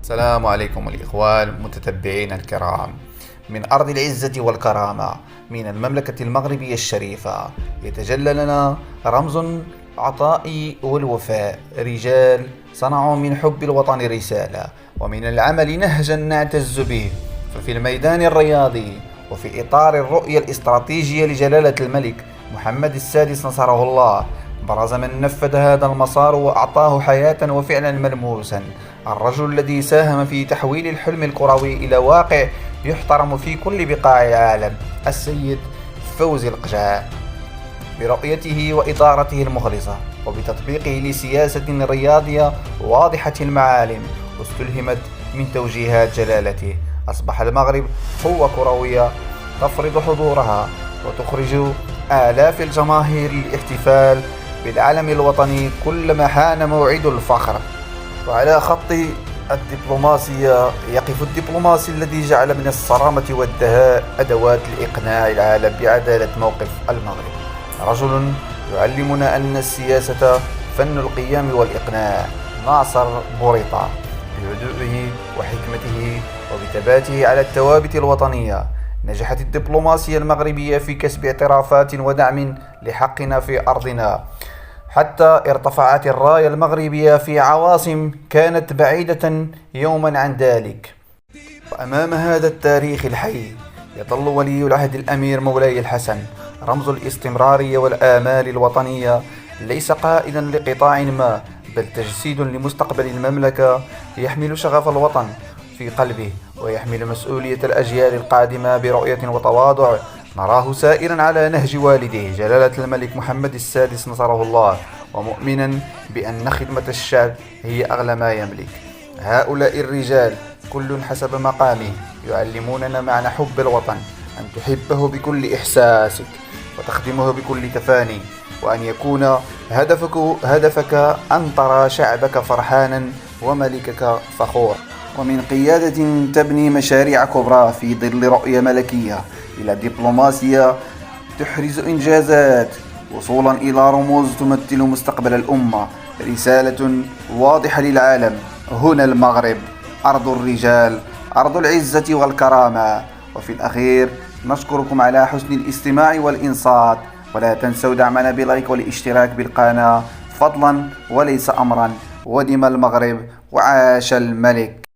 السلام عليكم الإخوان المتتبعين الكرام. من أرض العزة والكرامة، من المملكة المغربية الشريفة، يتجلى لنا رمز العطاء والوفاء، رجال صنعوا من حب الوطن رسالة، ومن العمل نهجا نعتز به. ففي الميدان الرياضي، وفي إطار الرؤية الاستراتيجية لجلالة الملك محمد السادس نصره الله، برز من نفذ هذا المسار وأعطاه حياة وفعلا ملموسا، الرجل الذي ساهم في تحويل الحلم الكروي إلى واقع يحترم في كل بقاع العالم، السيد فوزي القجع. برؤيته وإدارته المخلصة وبتطبيقه لسياسة رياضية واضحة المعالم واستلهمت من توجيهات جلالته، أصبح المغرب قوة كروية تفرض حضورها وتخرج آلاف الجماهير للاحتفال بالعلم الوطني كلما حان موعد الفخر. وعلى خط الدبلوماسية يقف الدبلوماسي الذي جعل من الصرامة والدهاء أدوات لإقناع العالم بعدالة موقف المغرب، رجل يعلمنا أن السياسة فن القيام والإقناع. ناصر بوريطة بهدوءه وحكمته وبثباته على الثوابت الوطنية، نجحت الدبلوماسية المغربية في كسب اعترافات ودعم لحقنا في أرضنا، حتى ارتفعت الراية المغربية في عواصم كانت بعيدة يوما عن ذلك. وأمام هذا التاريخ الحي يظل ولي العهد الأمير مولاي الحسن رمز الاستمرارية والآمال الوطنية، ليس قائدا لقطاع ما، بل تجسيد لمستقبل المملكة، يحمل شغف الوطن في قلبه ويحمل مسؤولية الأجيال القادمة برؤية وتواضع. نراه سائرا على نهج والده جلالة الملك محمد السادس نصره الله، ومؤمنا بأن خدمة الشعب هي أغلى ما يملك. هؤلاء الرجال كل حسب مقامه يعلموننا معنى حب الوطن، أن تحبه بكل إحساسك وتخدمه بكل تفاني، وأن يكون هدفك أن ترى شعبك فرحانا وملكك فخور، ومن قيادة تبني مشاريع كبرى في ظل رؤية ملكية، إلى دبلوماسية تحرز إنجازات وصولا إلى رموز تمثل مستقبل الأمة. رسالة واضحة للعالم: هنا المغرب، أرض الرجال، أرض العزة والكرامة. وفي الأخير نشكركم على حسن الاستماع والإنصات، ولا تنسوا دعمنا بلايك والاشتراك بالقناة فضلا وليس أمرا. ودم المغرب وعاش الملك.